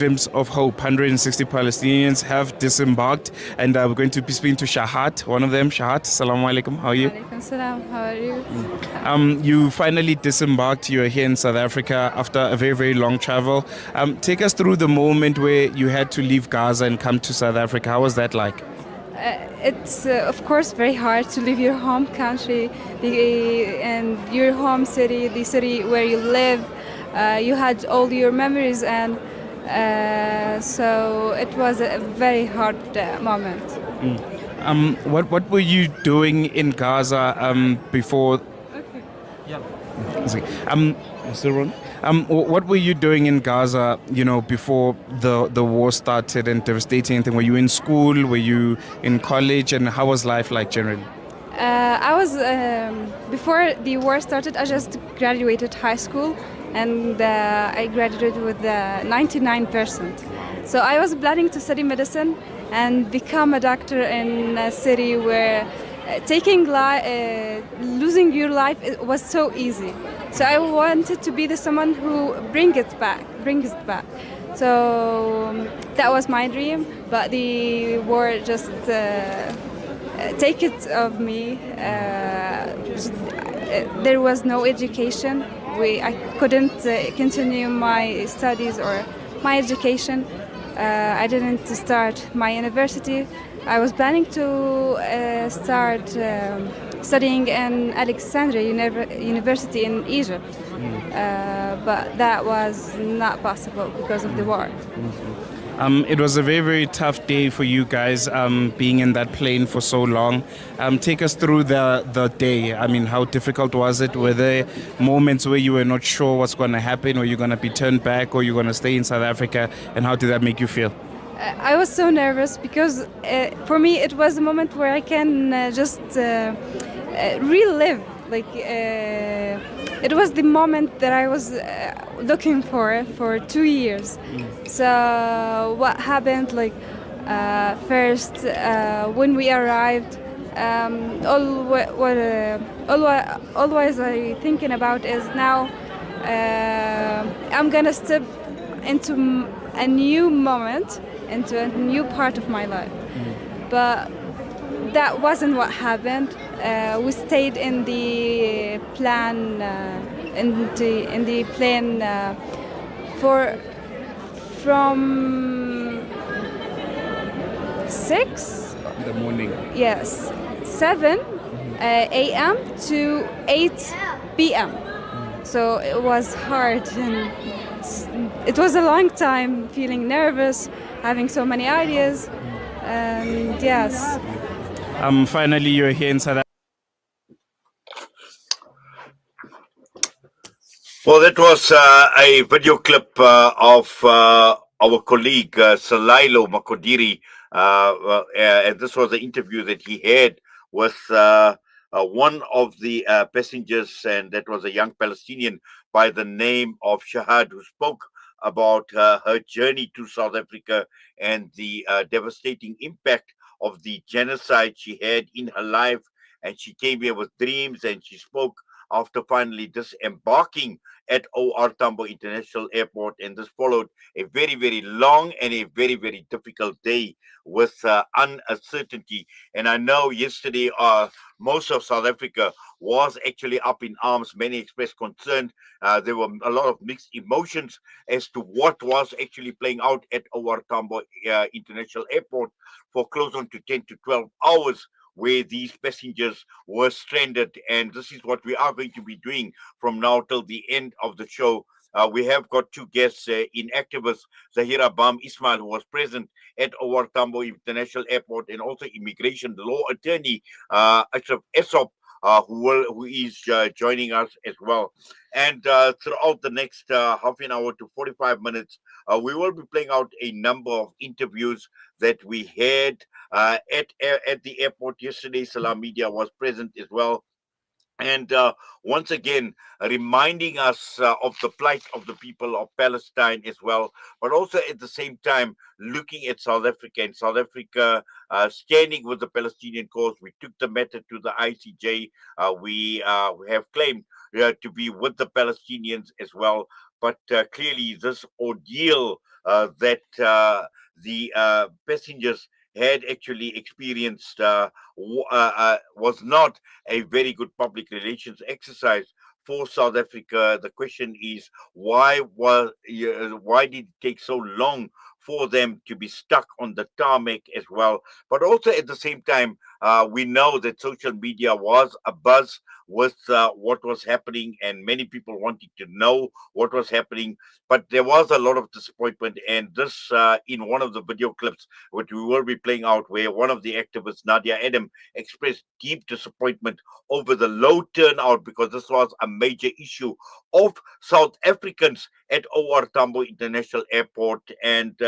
Dreams of Hope. 160 Palestinians have disembarked, and we're going to be speaking to Shahat, one of them. Shahat, assalamu alaikum. How are you? Alaikum salam. How are you? You finally disembarked. You're here in South Africa after a very, very long travel. Take us through the moment where you had to leave Gaza and come to South Africa. How was that like? It's of course very hard to leave your home country and your home city, the city where you live. You had all your memories, and so it was a very hard moment. What were you doing in Gaza before? Yeah. Still running? What were you doing in Gaza, before the war started and devastating anything? Were you in school? Were you in college? And how was life like generally? I was before the war started. I just graduated high school, and I graduated with 99%. So I was planning to study medicine and become a doctor in a city where losing your life was so easy. So I wanted to be the someone who brings it back. So that was my dream, but the war just take it of me. There was no education. I couldn't continue my studies or my education. I didn't start my university. I was planning to start studying in Alexandria University in Egypt, but that was not possible because of the war. It was a very, very tough day for you guys being in that plane for so long. Take us through the day. I mean, how difficult was it? Were there moments where you were not sure what's going to happen, or you're going to be turned back, or you're going to stay in South Africa? And how did that make you feel? I was so nervous because for me it was a moment where I can just relive. It was the moment that I was looking for 2 years. So what happened? First, when we arrived, always I thinking about is now I'm gonna step into a new moment, into a new part of my life. But that wasn't what happened. We stayed in the plan, in the plane from 6. In the morning. Yes, 7 a.m. to 8 p.m. So it was hard, and it was a long time feeling nervous, having so many ideas, and yes. Finally, you're here in South Africa. Well, that was a video clip of our colleague Salailo Makodiri, and this was the interview that he had with one of the passengers, and that was a young Palestinian by the name of Shahad, who spoke about her journey to South Africa and the devastating impact of the genocide she had in her life. And she came here with dreams, and she spoke after finally disembarking at OR Tambo International Airport. And this followed a very, very long and a very, very difficult day with uncertainty. And I know yesterday most of South Africa was actually up in arms. Many expressed concern. There were a lot of mixed emotions as to what was actually playing out at OR Tambo International Airport for close on to 10 to 12 hours, where these passengers were stranded. And this is what we are going to be doing from now till the end of the show. We have got two guests in activists, Zaheerah Bham Ismail, who was present at OR Tambo International Airport, and also immigration law attorney Ashraf Essop, who is joining us as well. And throughout the next half an hour to 45 minutes, we will be playing out a number of interviews that we had at the airport yesterday. Salam Media was present as well. And once again, reminding us of the plight of the people of Palestine as well, but also at the same time looking at South Africa, and South Africa standing with the Palestinian cause. We took the matter to the ICJ. We have claimed to be with the Palestinians as well. But clearly, this ordeal that the passengers had actually experienced was not a very good public relations exercise for South Africa. The question is, why did it take so long for them to be stuck on the tarmac as well? But also at the same time, we know that social media was abuzz with what was happening, and many people wanted to know what was happening. But there was a lot of disappointment, and this in one of the video clips which we will be playing out, where one of the activists, Nadia Adam, expressed deep disappointment over the low turnout, because this was a major issue of South Africans at OR Tambo International Airport, and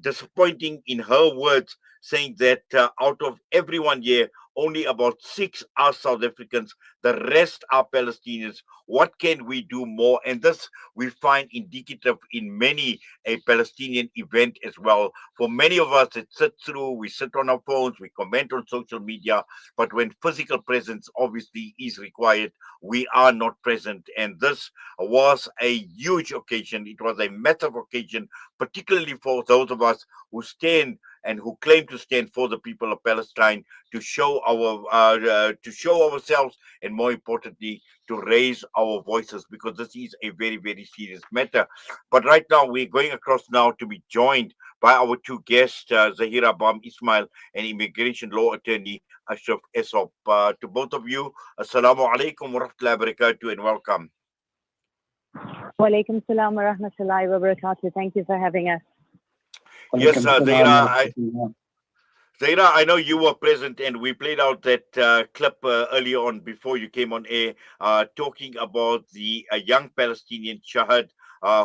disappointing in her words, saying that out of everyone here, only about 6 are South Africans, the rest are Palestinians. What can we do more? And this we find indicative in many a Palestinian event as well. For many of us, it sits through, we sit on our phones, we comment on social media, but when physical presence obviously is required, we are not present. And this was a huge occasion. It was a massive occasion, particularly for those of us who stand and who claim to stand for the people of Palestine, to show ourselves, and more importantly, to raise our voices, because this is a very, very serious matter. But right now, we're going across now to be joined by our two guests, Zaheerah Bham Ismail, an immigration law attorney, Ashraf Essop. To both of you, Assalamu alaikum wa rahmatullahi wa barakatuh, and welcome. Wa alaikum salam wa rahmatullahi wa barakatuh. Thank you for having us. Yes, Zaheerah, I know you were present, and we played out that clip earlier on before you came on air, talking about the young Palestinian Shahad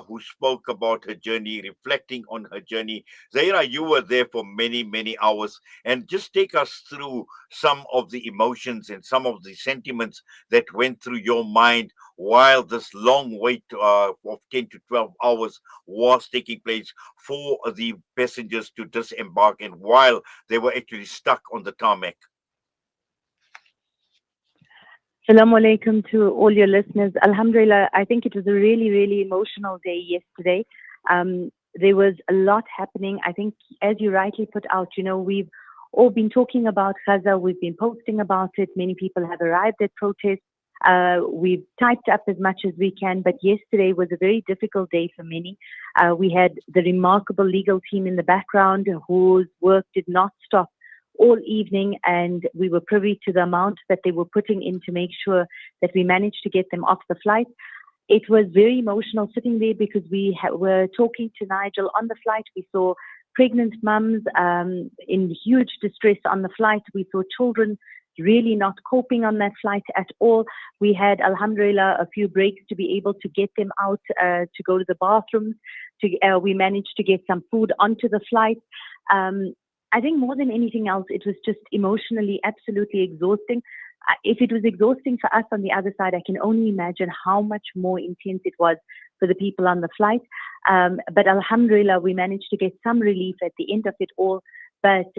who spoke about her journey, reflecting on her journey. Zaheerah, you were there for many, many hours, and just take us through some of the emotions and some of the sentiments that went through your mind while this long wait of 10 to 12 hours was taking place for the passengers to disembark, and while they were actually stuck on the tarmac. Assalamu alaikum to all your listeners. Alhamdulillah, I think it was a really, really emotional day yesterday. There was a lot happening. I think, as you rightly put out, we've all been talking about Gaza. We've been posting about it. Many people have arrived at protests. We've typed up as much as we can, but yesterday was a very difficult day for many. We had the remarkable legal team in the background whose work did not stop all evening, and we were privy to the amount that they were putting in to make sure that we managed to get them off the flight. It was very emotional sitting there, because we were talking to Nigel on the flight. We saw pregnant mums in huge distress on the flight. We saw children really not coping on that flight at all. We had, alhamdulillah, a few breaks to be able to get them out to go to the bathrooms. We managed to get some food onto the flight. I think more than anything else, it was just emotionally absolutely exhausting. If it was exhausting for us on the other side, I can only imagine how much more intense it was for the people on the flight. But alhamdulillah, we managed to get some relief at the end of it all. But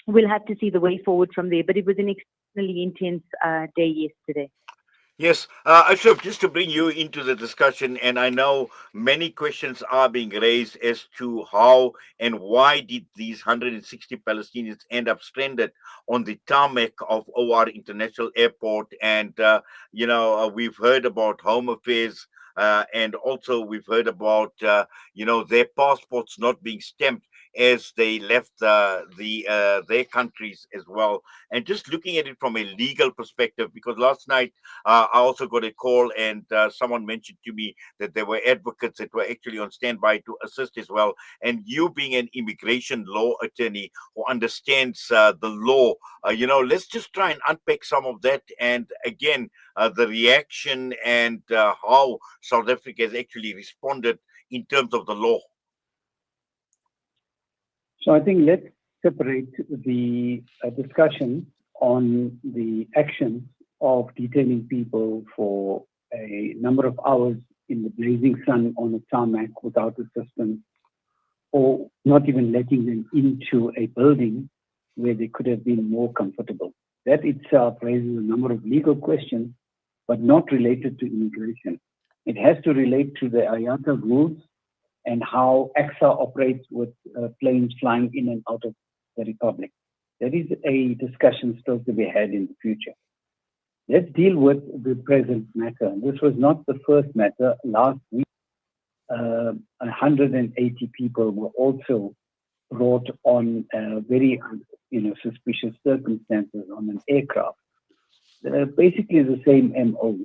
we'll have to see the way forward from there. But it was an extremely intense day yesterday. Yes, Ashraf, just to bring you into the discussion, and I know many questions are being raised as to how and why did these 160 Palestinians end up stranded on the tarmac of OR International Airport. And, we've heard about Home Affairs, and also we've heard about, their passports not being stamped as they left their countries as well. And just looking at it from a legal perspective, because last night I also got a call, and someone mentioned to me that there were advocates that were actually on standby to assist as well. And you being an immigration law attorney who understands the law, let's just try and unpack some of that. And again, the reaction and how South Africa has actually responded in terms of the law. So I think let's separate the discussion on the actions of detaining people for a number of hours in the blazing sun on a tarmac without assistance, or not even letting them into a building where they could have been more comfortable. That itself raises a number of legal questions, but not related to immigration. It has to relate to the IATA rules and how AXA operates with planes flying in and out of the Republic. There is a discussion still to be had in the future. Let's deal with the present matter. This was not the first matter. Last week, 180 people were also brought on very suspicious circumstances on an aircraft. Basically the same MO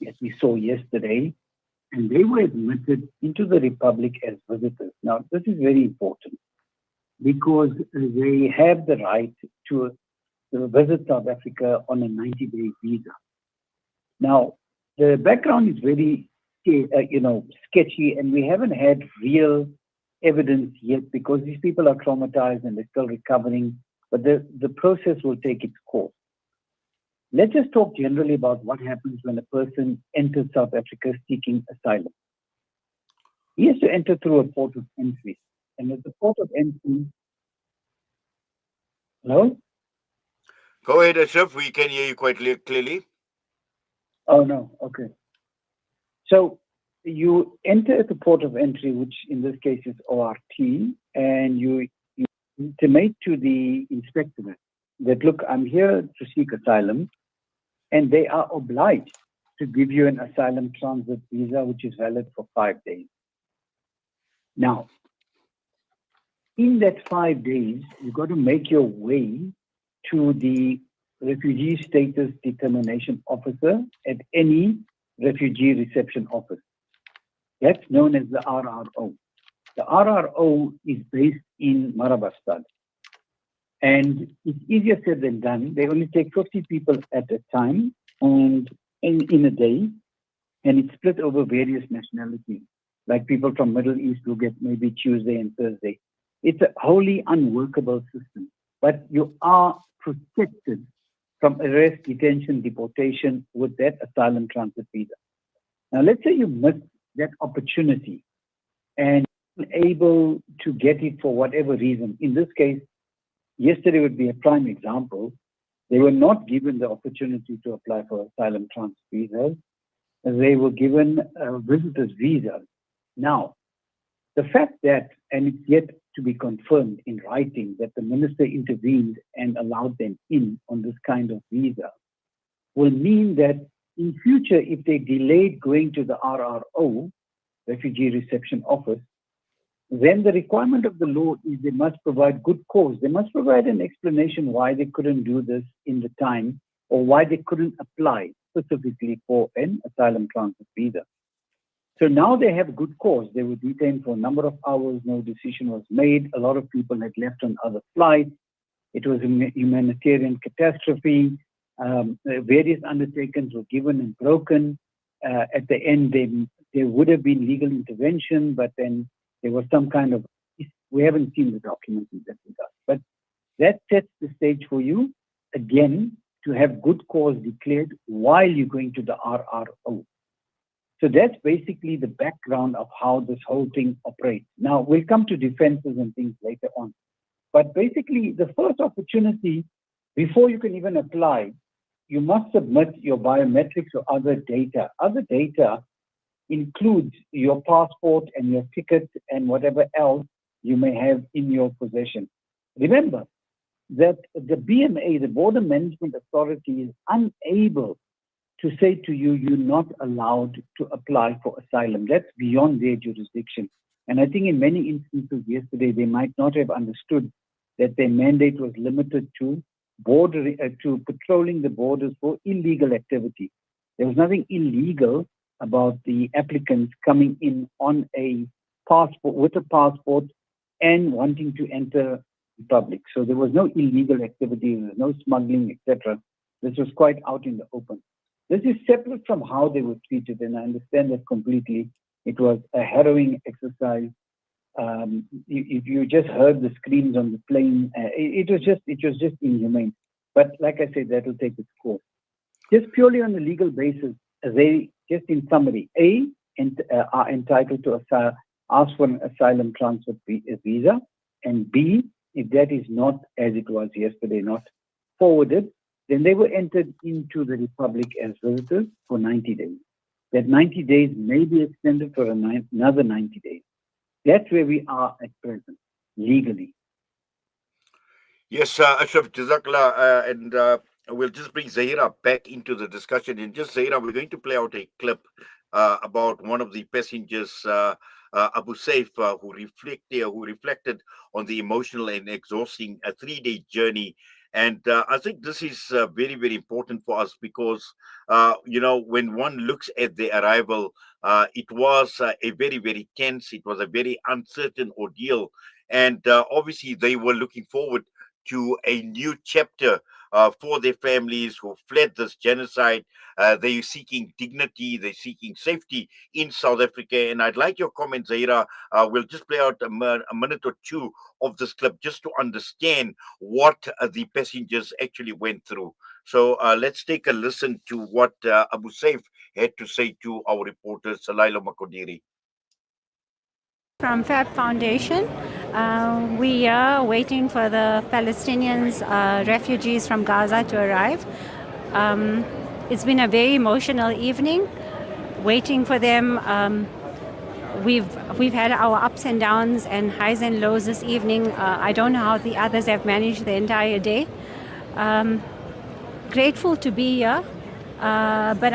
that we saw yesterday, and they were admitted into the Republic as visitors. Now, this is very important because they have the right to visit South Africa on a 90-day visa. Now, the background is very, sketchy, and we haven't had real evidence yet because these people are traumatized and they're still recovering, but the process will take its course. Let's just talk generally about what happens when a person enters South Africa seeking asylum. He has to enter through a port of entry. And at the port of entry, hello? Go ahead, Ashraf. We can hear you quite clearly. Oh, no. Okay. So you enter at the port of entry, which in this case is ORT, and you intimate to the inspectorate that, look, I'm here to seek asylum, and they are obliged to give you an asylum transit visa, which is valid for 5 days. Now, in that 5 days, you've got to make your way to the refugee status determination officer at any refugee reception office. That's known as the RRO. The RRO is based in Marabastad. And it's easier said than done. They only take 50 people at a time and in a day, and it's split over various nationalities. Like people from Middle East will get maybe Tuesday and Thursday. It's a wholly unworkable system, but you are protected from arrest, detention, deportation with that asylum transit visa. Now, let's say you missed that opportunity and able to get it for whatever reason. In this case, yesterday would be a prime example. They were not given the opportunity to apply for asylum transit visas. They were given a visitor's visa. Now, the fact that, and it's yet to be confirmed in writing, that the minister intervened and allowed them in on this kind of visa will mean that in future, if they delayed going to the RRO, Refugee Reception Office, then the requirement of the law is they must provide good cause. They must provide an explanation why they couldn't do this in the time or why they couldn't apply specifically for an asylum transit visa. So now they have good cause. They were detained for a number of hours. No decision was made. A lot of people had left on other flights. It was a humanitarian catastrophe. Various undertakings were given and broken. At the end, there would have been legal intervention, but then there was some kind of, we haven't seen the documents in that regard. But that sets the stage for you, again, to have good cause declared while you're going to the RRO. So that's basically the background of how this whole thing operates. Now, we'll come to defenses and things later on. But basically, the first opportunity, before you can even apply, you must submit your biometrics or other data. Other data includes your passport and your ticket and whatever else you may have in your possession. Remember that the BMA, the Border Management Authority, is unable to say to you, you're not allowed to apply for asylum. That's beyond their jurisdiction. And I think in many instances yesterday, they might not have understood that their mandate was limited to to patrolling the borders for illegal activity. There was nothing illegal about the applicants coming in on a passport, with a passport and wanting to enter the public. So there was no illegal activity, there was no smuggling, etc. This was quite out in the open. This is separate from how they were treated, and I understand that completely. It was a harrowing exercise. If you just heard the screams on the plane, it was just inhumane. But like I said, that will take its course. Just purely on the legal basis, they, just in summary, are entitled to ask for an asylum transit visa, and B, if that is not, as it was yesterday, not forwarded, then they were entered into the Republic as visitors for 90 days. That 90 days may be extended for another 90 days. That's where we are at present, legally. Yes, Ashraf, Jazakallah, and we'll just bring Zaheerah back into the discussion. And just Zaheerah, we're going to play out a clip about one of the passengers, Abu Saif, who reflected on the emotional and exhausting 3-day journey. And I think this is very, very important for us because, when one looks at the arrival, it was a very, very tense, it was a very uncertain ordeal. And obviously, they were looking forward to a new chapter for their families who fled this genocide. They're seeking dignity, they're seeking safety in South Africa. And I'd like your comment, Zaheerah. We'll just play out a minute or two of this clip just to understand what the passengers actually went through. So let's take a listen to what Abu Saif had to say to our reporter, Salailo Makodiri. From FAB Foundation, we are waiting for the Palestinians, refugees from Gaza to arrive. It's been a very emotional evening, waiting for them. We've had our ups and downs and highs and lows this evening. I don't know how the others have managed the entire day. Grateful to be here, but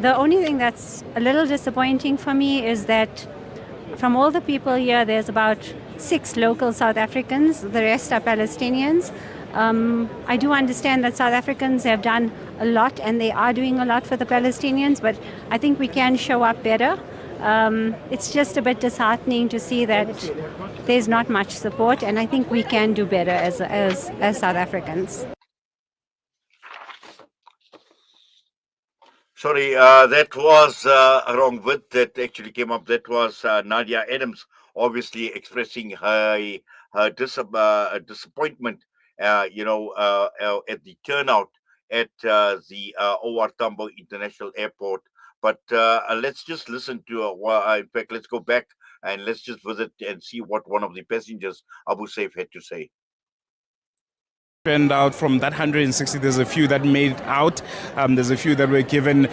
the only thing that's a little disappointing for me is that from all the people here, there's about 6 local South Africans. The rest are Palestinians. I do understand that South Africans have done a lot and they are doing a lot for the Palestinians, but I think we can show up better. It's just a bit disheartening to see that there's not much support, and I think we can do better as South Africans. Sorry, that was a wrong word that actually came up. That was Nadia Adams, obviously expressing her disappointment, at the turnout at the OR Tambo International Airport. But let's just listen to, in fact, let's go back and let's just visit and see what one of the passengers, Abu Saif, had to say. Out from that 160, there's a few that made out. There's a few that were given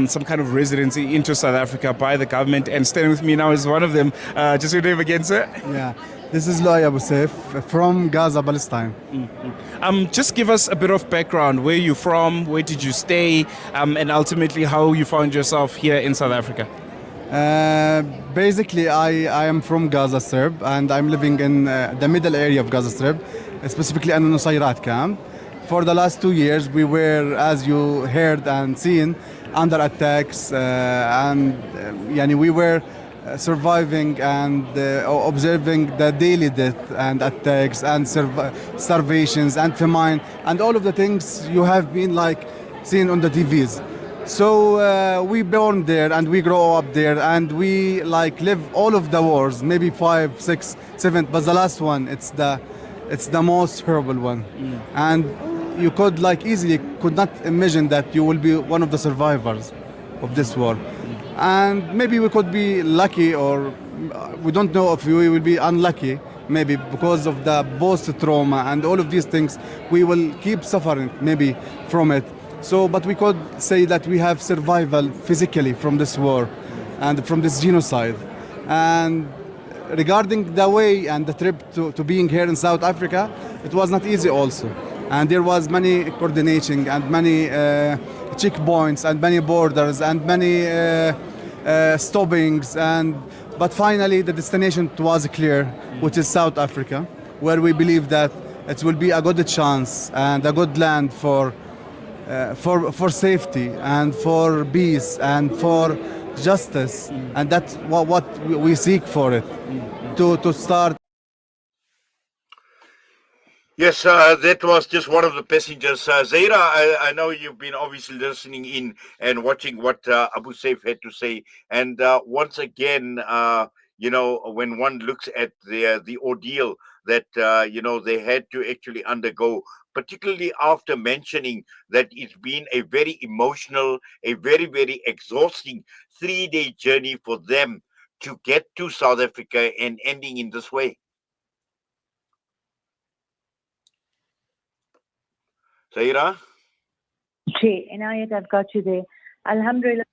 some kind of residency into South Africa by the government. And staying with me now is one of them. Just your name again, sir? Yeah, this is Loy Abu Saif from Gaza, Palestine. Just give us a bit of background. Where are you from? Where did you stay? And ultimately, how you found yourself here in South Africa? Basically, I am from Gaza Strip, and I'm living in the middle area of Gaza Strip, specifically in the Nusayrat camp. For the last 2 years, we were, as you heard and seen, under attacks, we were surviving and observing the daily death and attacks and starvations and famine and all of the things you have been seen on the TVs. So we born there and we grow up there and we live all of the wars, maybe 5, 6, 7, but the last one, it's the most horrible one. And you could easily could not imagine that you will be one of the survivors of this war. And maybe we could be lucky, or we don't know if we will be unlucky, maybe because of the post-trauma and all of these things, we will keep suffering maybe from it. So, but we could say that we have survival physically from this war and from this genocide. And regarding the way and the trip to being here in South Africa, it was not easy also. And there was many coordination and many checkpoints and many borders and many stoppings. But finally, the destination was clear, which is South Africa, where we believe that it will be a good chance and a good land for safety and for peace and for justice, and that's what we seek for it to start. Yes, that was just one of the passengers. Zaheerah, I know you've been obviously listening in and watching what Abu Saif had to say. And once again, when one looks at the ordeal that, they had to actually undergo, particularly after mentioning that it's been a very emotional, a very, very exhausting 3-day journey for them to get to South Africa and ending in this way. Zaheerah? Okay, Inayat, I've got you there. Alhamdulillah.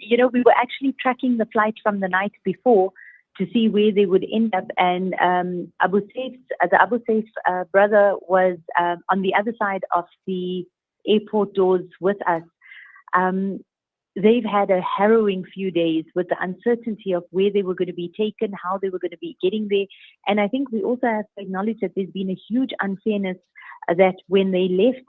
We were actually tracking the flight from the night before to see where they would end up. And the Abu Saif brother was on the other side of the airport doors with us. They've had a harrowing few days with the uncertainty of where they were going to be taken, how they were going to be getting there. And I think we also have to acknowledge that there's been a huge unfairness that when they left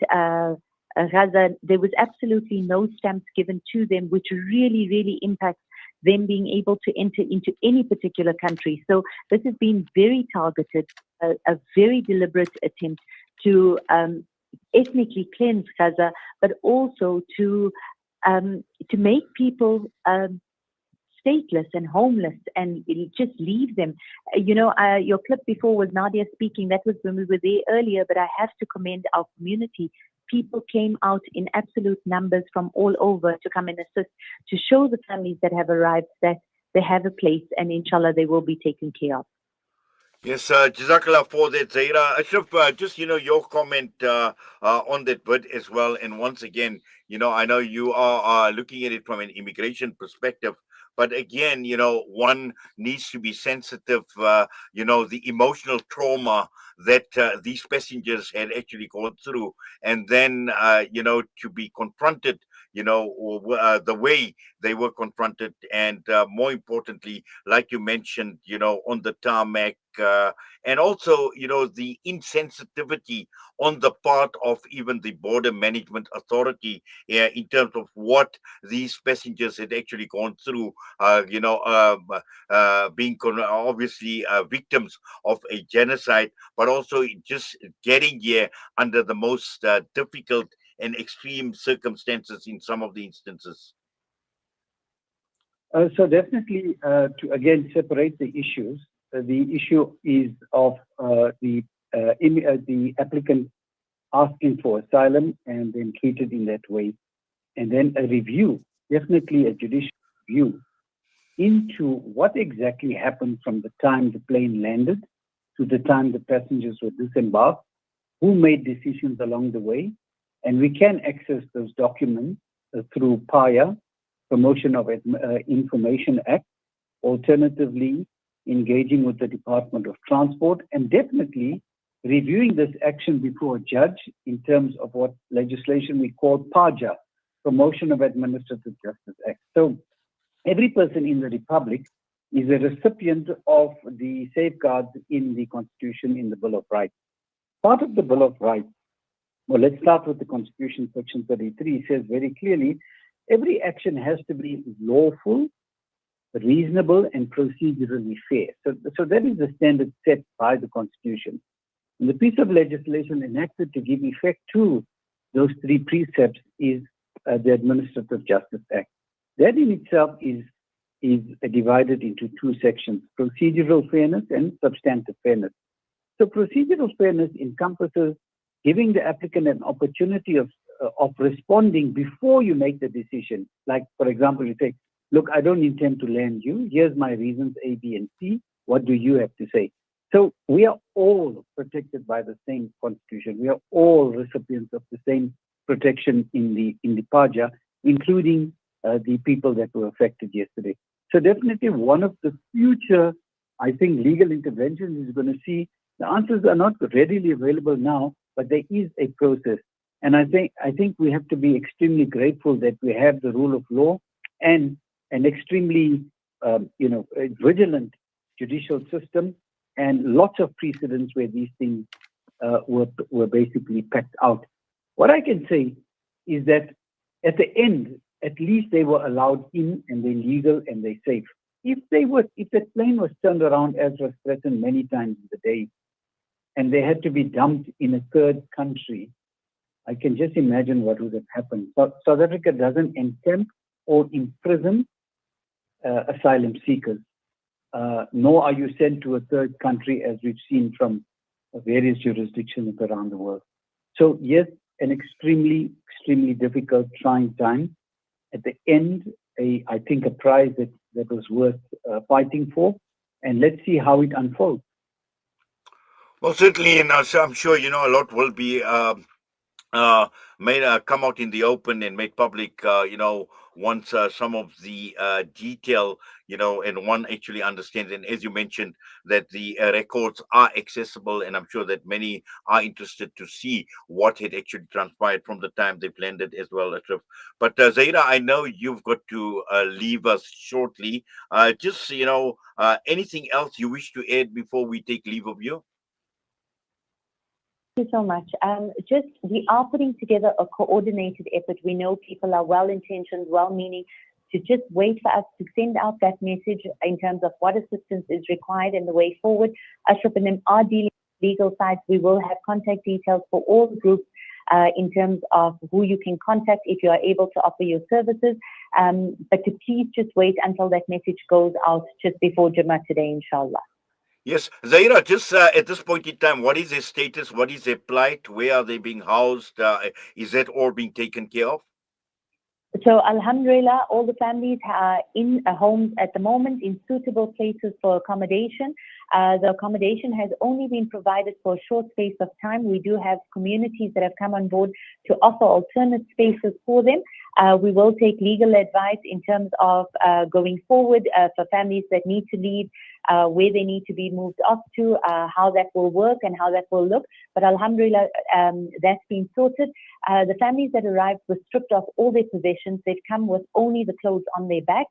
Gaza, there was absolutely no stamps given to them, which really, really impacts them being able to enter into any particular country. So this has been very targeted, a very deliberate attempt to ethnically cleanse Gaza, but also to make people stateless and homeless and just leave them. Your clip before was Nadia speaking. That was when we were there earlier, but I have to commend our community. People came out in absolute numbers from all over to come and assist, to show the families that have arrived that they have a place and inshallah they will be taken care of. Yes, Jazakallah for that, Zaheerah. Ashraf, just, your comment on that bit as well. And once again, I know you are looking at it from an immigration perspective. But again, one needs to be sensitive, the emotional trauma that these passengers had actually gone through. And then, to be confronted, the way they were confronted. And more importantly, like you mentioned, on the tarmac, and also, the insensitivity on the part of even the border management authority in terms of what these passengers had actually gone through, being obviously victims of a genocide, but also just getting here under the most difficult and extreme circumstances in some of the instances. So definitely, to again separate the issues, the issue is of the applicant asking for asylum and then treated in that way, and then a review, definitely a judicial review, into what exactly happened from the time the plane landed to the time the passengers were disembarked, who made decisions along the way, and we can access those documents through PAIA, Promotion of Information Act, alternatively engaging with the Department of Transport, and definitely reviewing this action before a judge in terms of what legislation we call PAJA, Promotion of Administrative Justice Act. So every person in the Republic is a recipient of the safeguards in the Constitution, in the Bill of Rights. Part of the Bill of Rights, well, let's start with the Constitution, Section 33, says very clearly, every action has to be lawful, reasonable, and procedurally fair. So that is the standard set by the Constitution. And the piece of legislation enacted to give effect to those three precepts is the Administrative Justice Act. That in itself is divided into two sections, procedural fairness and substantive fairness. So procedural fairness encompasses giving the applicant an opportunity of responding before you make the decision. Like, for example, you say, look, I don't intend to land you. Here's my reasons A, B, and C. What do you have to say? So we are all protected by the same Constitution. We are all recipients of the same protection in the PAJA, including the people that were affected yesterday. So definitely one of the future, I think, legal interventions is going to see the answers are not readily available now, but there is a process. And I think we have to be extremely grateful that we have the rule of law and an extremely vigilant judicial system and lots of precedents where these things were basically packed out. What I can say is that at the end, at least they were allowed in and they're legal and they're safe. If that plane was turned around, as was threatened many times in the day, and they had to be dumped in a third country, I can just imagine what would have happened. South Africa doesn't encamp or imprison asylum seekers, nor are you sent to a third country, as we've seen from various jurisdictions around the world. So yes, an extremely, extremely difficult, trying time. At the end, I think a prize that was worth fighting for, and let's see how it unfolds. Well, certainly, and I'm sure, a lot will be made come out in the open and made public, once some of the detail, and one actually understands. And as you mentioned, that the records are accessible, and I'm sure that many are interested to see what had actually transpired from the time they've landed as well, Ashraf. But Zaheerah, I know you've got to leave us shortly. Just, anything else you wish to add before we take leave of you? Thank you so much. Just we are putting together a coordinated effort. We know people are well-intentioned, well-meaning, to just wait for us to send out that message in terms of what assistance is required and the way forward. Ashraf and them are dealing with legal sides. We will have contact details for all the groups in terms of who you can contact if you are able to offer your services. But to please just wait until that message goes out just before Jummah today, inshallah. Yes, Zaheerah, just at this point in time, what is their status? What is their plight? Where are they being housed? Is that all being taken care of? So Alhamdulillah, all the families are in homes at the moment in suitable places for accommodation. The accommodation has only been provided for a short space of time. We do have communities that have come on board to offer alternate spaces for them. We will take legal advice in terms of going forward for families that need to leave, where they need to be moved off to, how that will work and how that will look. But Alhamdulillah, that's been sorted. The families that arrived were stripped of all their possessions. They've come with only the clothes on their back.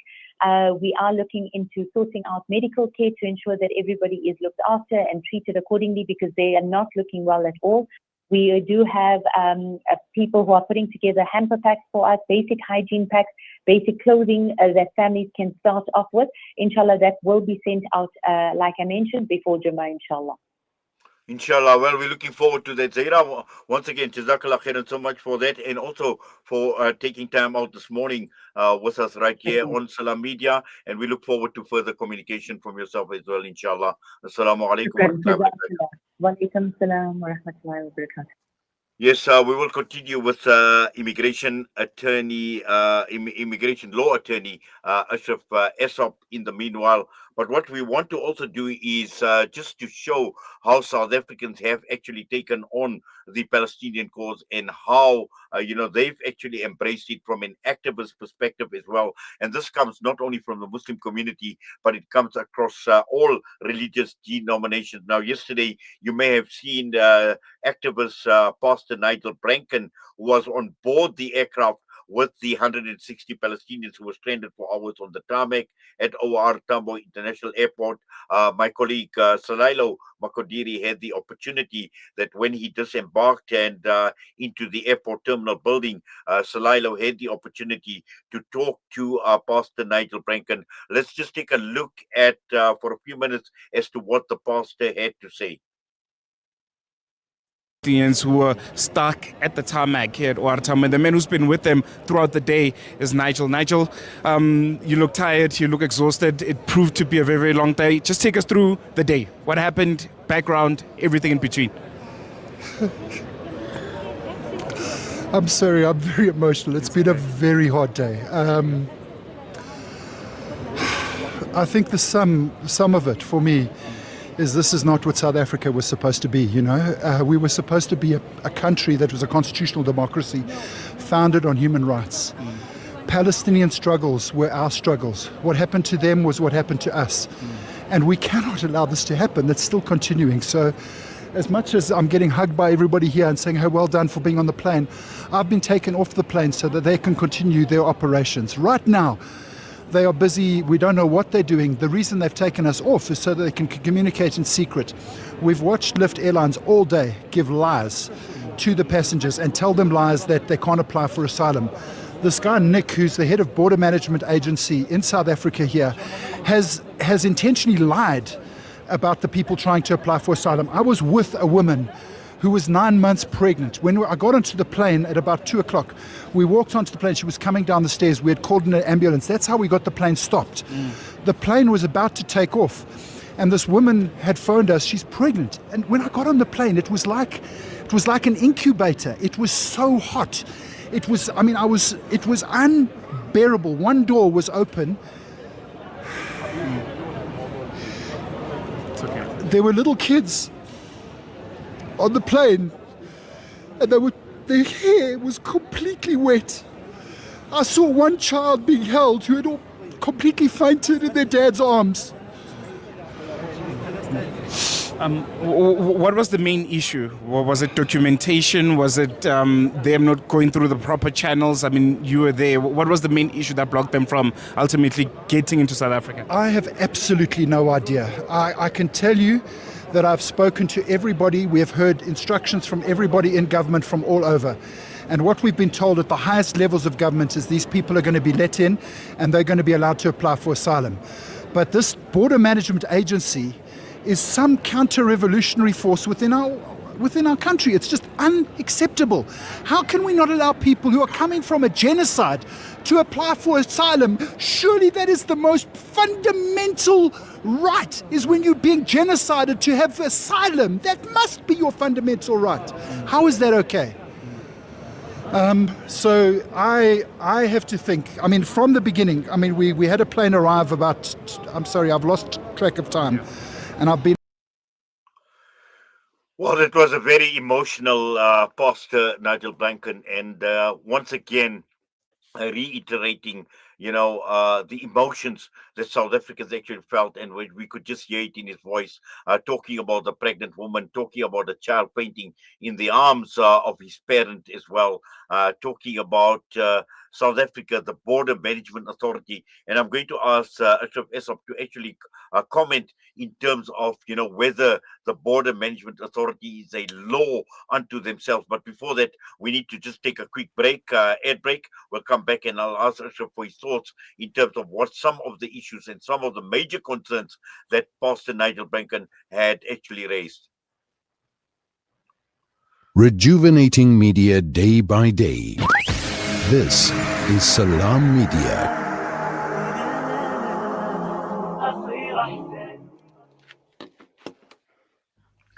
We are looking into sorting out medical care to ensure that everybody is looked after and treated accordingly, because they are not looking well at all. We do have people who are putting together hamper packs for us, basic hygiene packs, basic clothing that families can start off with. Inshallah, that will be sent out, like I mentioned, before Jummah, inshallah. Inshallah. Well, we're looking forward to that. Zaheerah, once again, Jazakallah khairan so much for that, and also for taking time out this morning with us right here on Salam Media. And we look forward to further communication from yourself as well, inshallah. Assalamu alaikum wa rahmatullahi wa barakatuh. Wa alaikum salam wa rahmatullahi wa barakatuh. Yes, we will continue with immigration attorney, immigration law attorney, Ashraf Essop in the meanwhile. But what we want to also do is just to show how South Africans have actually taken on the Palestinian cause, and how, they've actually embraced it from an activist perspective as well. And this comes not only from the Muslim community, but it comes across all religious denominations. Now, yesterday, you may have seen activist Pastor Nigel Branken, who was on board the aircraft with the 160 Palestinians who were stranded for hours on the tarmac at OR Tambo International Airport. My colleague Salailo Makodiri had the opportunity that when he disembarked and into the airport terminal building, Salailo had the opportunity to talk to Pastor Nigel Branken. Let's just take a look at, for a few minutes, as to what the pastor had to say. Who were stuck at the tarmac here at OR Tambo. And the man who's been with them throughout the day is Nigel. Nigel, you look tired, you look exhausted. It proved to be a very, very long day. Just take us through the day. What happened, background, everything in between. I'm sorry, I'm very emotional. It's been a very hard day. I think the sum of it for me is this is not what South Africa was supposed to be, We were supposed to be a country that was a constitutional democracy founded on human rights. Palestinian struggles were our struggles. What happened to them was what happened to us. And we cannot allow this to happen. That's still continuing. So as much as I'm getting hugged by everybody here and saying, hey, well done for being on the plane, I've been taken off the plane so that they can continue their operations. Right now, they are busy. We don't know what they're doing. The reason they've taken us off is so that they can communicate in secret. We've watched Lyft Airlines all day give lies to the passengers and tell them lies that they can't apply for asylum. This guy, Nick, who's the head of Border Management Agency in South Africa here, has intentionally lied about the people trying to apply for asylum. I was with a woman who was 9 months pregnant. When I got onto the plane at about 2 o'clock, we walked onto the plane. She was coming down the stairs. We had called in an ambulance. That's how we got the plane stopped. The plane was about to take off, and this woman had phoned us. She's pregnant. And when I got on the plane, it was like an incubator. It was so hot. It was unbearable. One door was open. It's okay. There were little kids on the plane, and they were their hair was completely wet. I saw one child being held who had all completely fainted in their dad's arms. What was the main issue? Was it documentation? Was it them not going through the proper channels? I mean, you were there. What was the main issue that blocked them from ultimately getting into South Africa? I have absolutely no idea. I can tell you that I've spoken to everybody. We have heard instructions from everybody in government from all over. And what we've been told at the highest levels of government is these people are going to be let in and they're going to be allowed to apply for asylum. But this border management agency is some counter-revolutionary force within our country. It's just unacceptable. How can we not allow people who are coming from a genocide to apply for asylum? Surely that is the most fundamental right, is when you're being genocided to have asylum. That must be your fundamental right. How is that okay? So I have to think, I mean, from the beginning, I mean, we had a plane arrive about, I'm sorry, I've lost track of time. And I've been. Well, it was a very emotional Pastor Nigel Blanken, and once again reiterating, the emotions that South Africans actually felt, and we could just hear it in his voice, talking about the pregnant woman, talking about the child fainting in the arms of his parent as well, talking about South Africa, the Border Management Authority. And I'm going to ask Ashraf Essop to actually comment in terms of, whether the Border Management Authority is a law unto themselves. But before that, we need to just take a quick break, ad break. We'll come back and I'll ask Ashraf for his thoughts in terms of what some of the issues and some of the major concerns that Pastor Nigel Blanken had actually raised. Rejuvenating media day by day. This is Salam Media.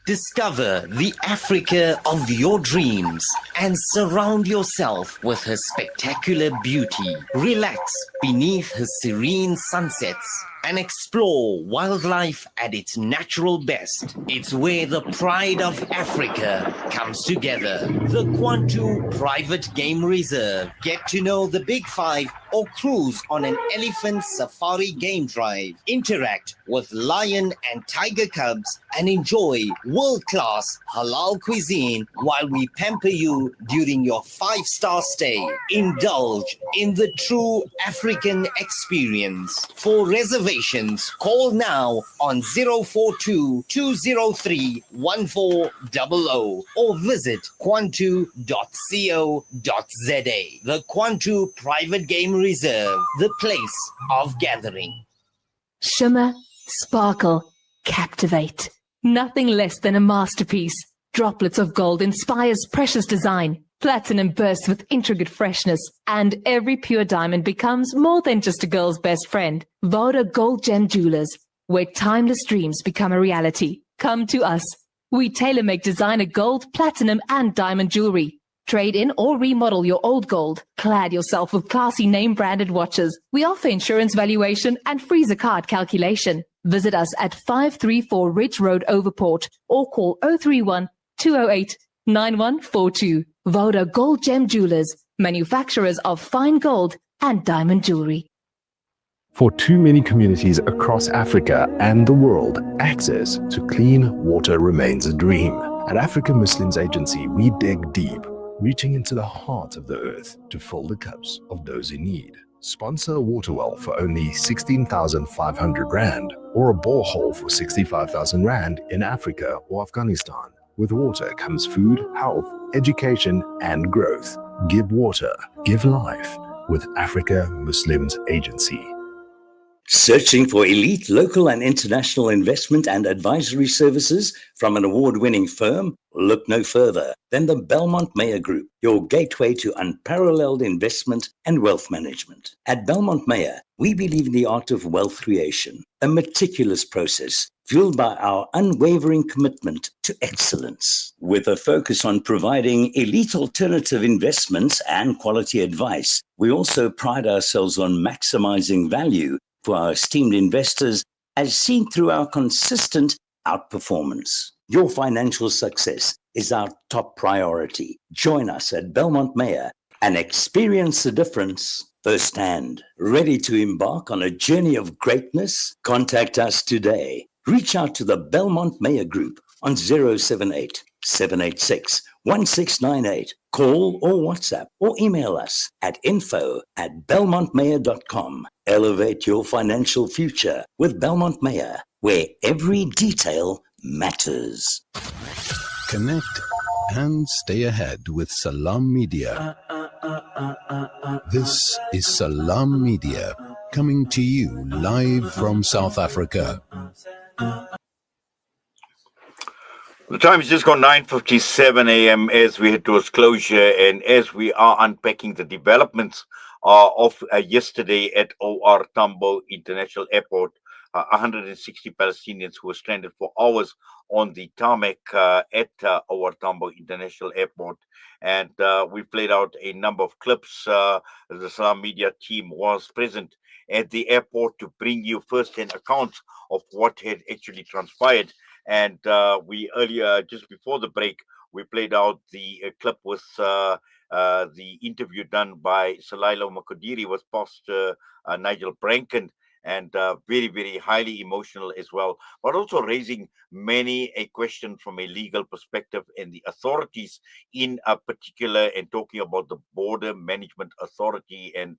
Discover the Africa of your dreams and surround yourself with her spectacular beauty. Relax beneath her serene sunsets and explore wildlife at its natural best. It's where the pride of Africa comes together. The Kwantu Private Game Reserve. Get to know the Big Five or cruise on an elephant safari game drive. Interact with lion and tiger cubs and enjoy world-class halal cuisine while we pamper you during your 5-star stay. Indulge in the true African experience. For reservations, call now on 042-203-1400 or visit kwantu.co.za. The Kwantu Private Game Reserve, the place of gathering. Shimmer, sparkle, captivate. Nothing less than a masterpiece. Droplets of gold inspires precious design. Platinum bursts with intricate freshness, and every pure diamond becomes more than just a girl's best friend. Voda Gold Gem Jewelers, where timeless dreams become a reality. Come to us. We tailor-make designer gold, platinum, and diamond jewelry. Trade in or remodel your old gold. Clad yourself with classy name-branded watches. We offer insurance valuation and freezer card calculation. Visit us at 534 Ridge Road, Overport, or call 031 208 9142. Voda Gold Gem Jewelers, manufacturers of fine gold and diamond jewelry. For too many communities across Africa and the world, access to clean water remains a dream. At African Muslims Agency, we dig deep, reaching into the heart of the earth to fill the cups of those in need. Sponsor a water well for only 16,500 Rand or a borehole for 65,000 Rand in Africa or Afghanistan. With water comes food, health, education, and growth. Give water, give life with Africa Muslims Agency. Searching for elite local and international investment and advisory services from an award-winning firm? Look no further than the Belmont Meyer Group, your gateway to unparalleled investment and wealth management. At Belmont Meyer, we believe in the art of wealth creation, a meticulous process fueled by our unwavering commitment to excellence. With a focus on providing elite alternative investments and quality advice, we also pride ourselves on maximizing value for our esteemed investors, as seen through our consistent outperformance. Your financial success is our top priority. Join us at Belmont Mayor and experience the difference firsthand. Ready to embark on a journey of greatness? Contact us today. Reach out to the Belmont Mayor Group on 078 786 1698. Call or WhatsApp or email us at info@belmontmayor.com. Elevate your financial future with Belmont Mayor, where every detail matters. Connect and stay ahead with Salam Media. This is Salam Media, coming to you live from South Africa. The time is just gone 9:57 a.m. as we head towards closure and as we are unpacking the developments of yesterday at OR Tambo International Airport. 160 Palestinians who were stranded for hours on the tarmac at OR Tambo International Airport. And we played out a number of clips. The Salam Media team was present at the airport to bring you first-hand accounts of what had actually transpired. And we earlier, just before the break, we played out the clip with the interview done by Salailo Makodiri with Pastor Nigel Branken, and very, very highly emotional as well, but also raising many a question from a legal perspective and the authorities in particular, and talking about the Border Management Authority. And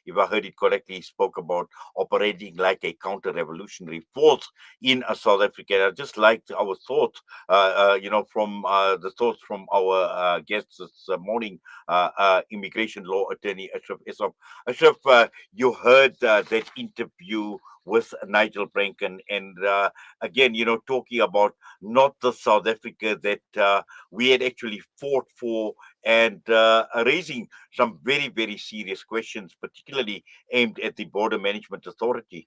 if I heard it correctly, he spoke about operating like a counter-revolutionary force in South Africa. And I just liked our thoughts, from the thoughts from our guests this morning, immigration law attorney Ashraf Essop. Ashraf, you heard that interview with Nigel Branken, and again, talking about not the South Africa that we had actually fought for, and raising some very, very serious questions, particularly aimed at the Border Management Authority.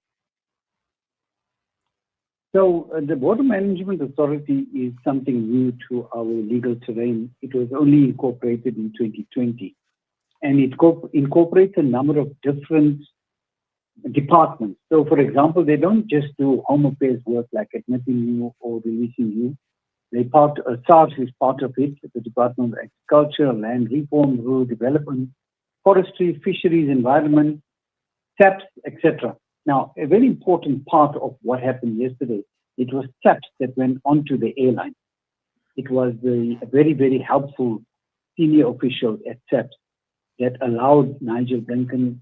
So the Border Management Authority is something new to our legal terrain. It was only incorporated in 2020, and it incorporates a number of different departments. So, for example, they don't just do home affairs work like admitting you or releasing you. SARS is part of it, the Department of Agriculture, Land Reform, Rural Development, Forestry, Fisheries, Environment, SAPS, etc. Now, a very important part of what happened yesterday, it was SAPS that went onto the airline. It was a very, very helpful senior official at SAPS that allowed Nigel Branken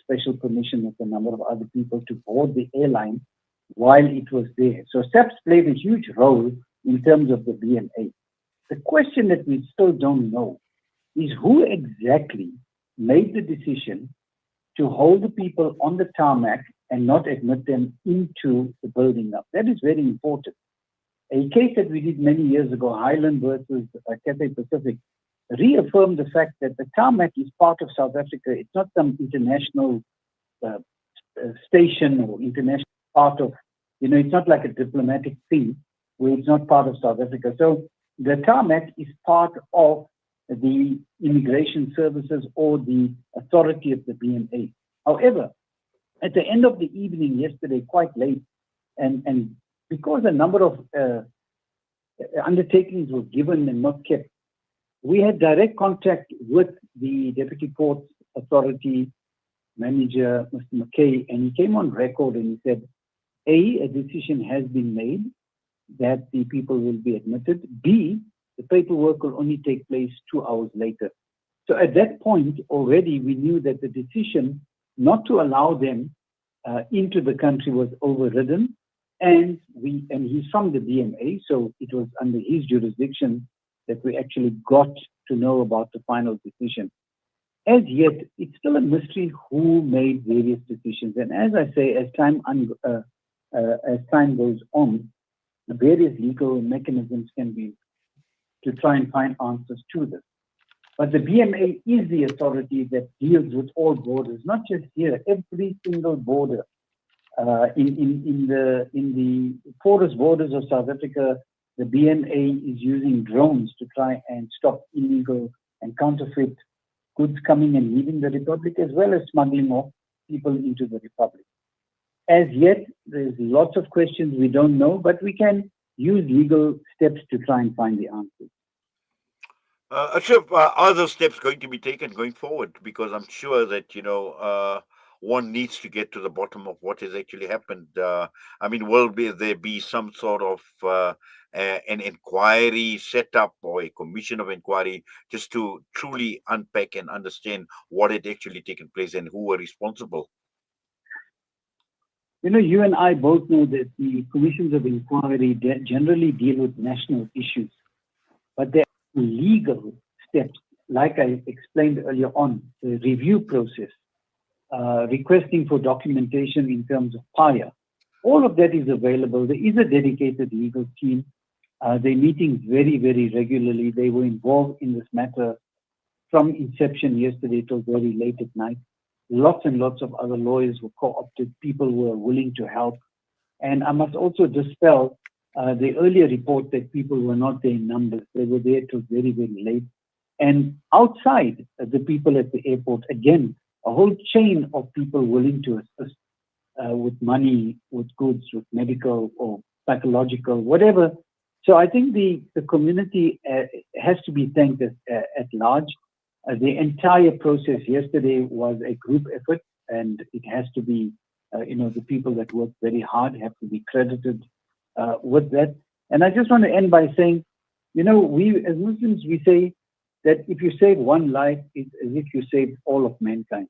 special permission with a number of other people to board the airline while it was there. So SAPS played a huge role in terms of the BMA. The question that we still don't know is who exactly made the decision to hold the people on the tarmac and not admit them into the building up. That is very important. A case that we did many years ago, Highland versus Cathay Pacific, reaffirmed the fact that the tarmac is part of South Africa. It's not some international station or international part of, it's not like a diplomatic thing where it's not part of South Africa. So the tarmac is part of the immigration services or the authority of the BMA. However, at the end of the evening yesterday, quite late, and because a number of undertakings were given and not kept, we had direct contact with the Deputy Ports Authority manager, Mr. McKay, and he came on record and he said, A, decision has been made that the people will be admitted. B, the paperwork will only take place 2 hours later. So at that point, already we knew that the decision not to allow them into the country was overridden, and he's from the BMA, so it was under his jurisdiction that we actually got to know about the final decision. As yet, it's still a mystery who made various decisions. And as I say, as time goes on, various legal mechanisms can be to try and find answers to this. But the BMA is the authority that deals with all borders, not just here, every single border. In the porous borders of South Africa, the BMA is using drones to try and stop illegal and counterfeit goods coming and leaving the Republic, as well as smuggling of people into the Republic. As yet, there's lots of questions we don't know, but we can use legal steps to try and find the answers. Ashraf, are those steps going to be taken going forward? Because I'm sure that one needs to get to the bottom of what has actually happened. I mean, there be some sort of an inquiry set up or a commission of inquiry just to truly unpack and understand what had actually taken place and who were responsible? You and I both know that the commissions of inquiry generally deal with national issues, but there are legal steps, like I explained earlier on, the review process, requesting for documentation in terms of PIA. All of that is available. There is a dedicated legal team. They're meeting very, very regularly. They were involved in this matter from inception yesterday till very late at night. Lots and lots of other lawyers were co-opted. People were willing to help. And I must also dispel the earlier report that people were not there in numbers. They were there till very, very late. And outside the people at the airport, again, a whole chain of people willing to assist with money, with goods, with medical or psychological, whatever. So I think the community has to be thanked at large. The entire process yesterday was a group effort, and it has to be, the people that worked very hard have to be credited with that. And I just want to end by saying, we as Muslims, we say that if you save one life, it's as if you saved all of mankind.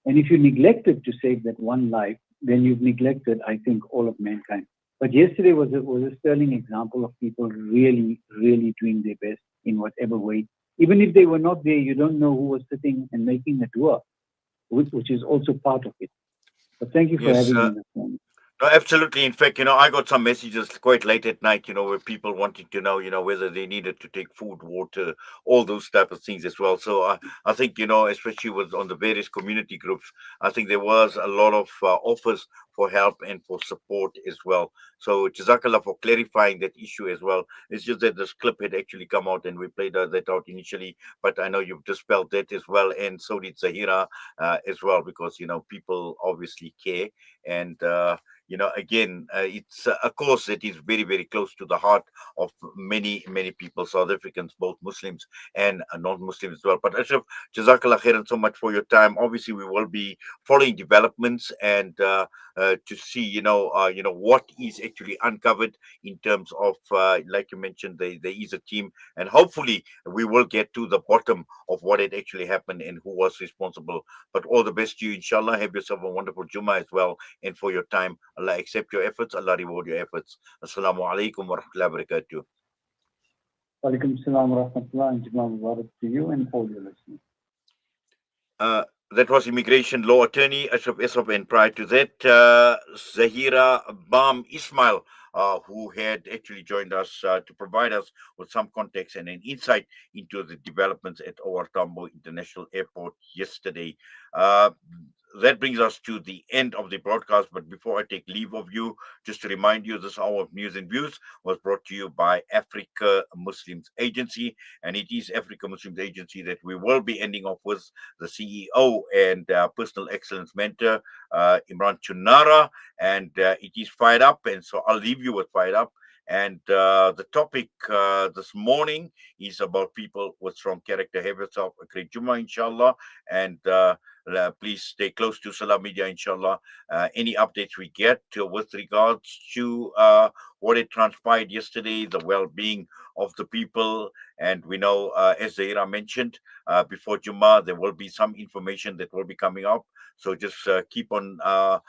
And if you neglected to save that one life, then you've neglected, I think, all of mankind. But yesterday was a sterling example of people really, really doing their best in whatever way. Even if they were not there, you don't know who was sitting and making the dua, which is also part of it. But thank you for having me this morning. No, absolutely. In fact, I got some messages quite late at night, where people wanting to know, whether they needed to take food, water, all those type of things as well. So I think, especially with on the various community groups, I think there was a lot of offers for help and for support as well. So Jazakallah for clarifying that issue as well. It's just that this clip had actually come out and we played that out initially, but I know you've dispelled that as well. And so did Zaheerah as well, because, people obviously care. And, again, it's a cause that is very, very close to the heart of many, many people, South Africans, both Muslims and non-Muslims as well. But Ashraf, Jazakallah khairan so much for your time. Obviously, we will be following developments and to see, what is actually uncovered in terms of, like you mentioned, there is a team, and hopefully we will get to the bottom of what had actually happened and who was responsible. But all the best to you, inshallah. Have yourself a wonderful Jummah as well, and for your time. Allah accept your efforts. Allah reward your efforts. Assalamu alaikum wa rahmatullahi wa barakatuh. Walaikum salam wa rahmatullah, and Jummah Mubarak to you and all your listeners. That was immigration law attorney Ashraf Essop, and prior to that, Zaheerah, Bham, Ismail, who had actually joined us to provide us with some context and an insight into the developments at OR Tambo International Airport yesterday. That brings us to the end of the broadcast. But before I take leave of you, just to remind you, this hour of news and views was brought to you by Africa Muslims Agency. And it is Africa Muslims Agency that we will be ending off with the CEO and personal excellence mentor, Imran Chunara. And it is Fired Up. And so I'll leave you with Fired Up. And the topic this morning is about people with strong character. Have yourself a great Jummah, inshallah. And please stay close to Salam Media, inshallah. Any updates we get with regards to what had transpired yesterday, the well-being of the people. And we know, as Zaheerah mentioned, before Jummah, there will be some information that will be coming up. So just keep on a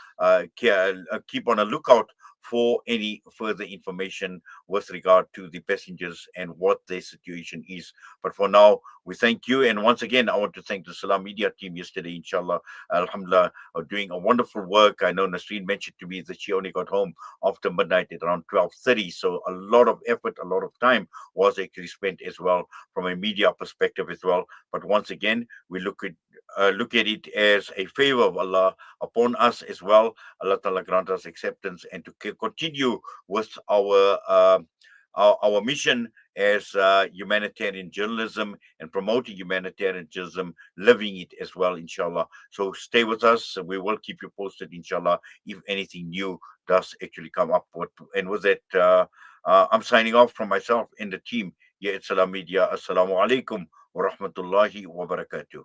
lookout for any further information with regard to the passengers and what their situation is. But for now, we thank you. And once again, I want to thank the Salam Media team yesterday, inshallah, alhamdulillah, doing a wonderful work. I know Nasreen mentioned to me that she only got home after midnight at around 12:30. So a lot of effort, a lot of time was actually spent as well from a media perspective as well. But once again, we look at it as a favor of Allah upon us as well. Allah Ta'ala grant us acceptance and to continue with our mission as humanitarian journalism and promoting humanitarian journalism, living it as well, inshallah. So stay with us. We will keep you posted, inshallah, if anything new does actually come up. And with that, I'm signing off from myself in the team here at Salam Media. Assalamu alaikum wa rahmatullahi wa barakatuh.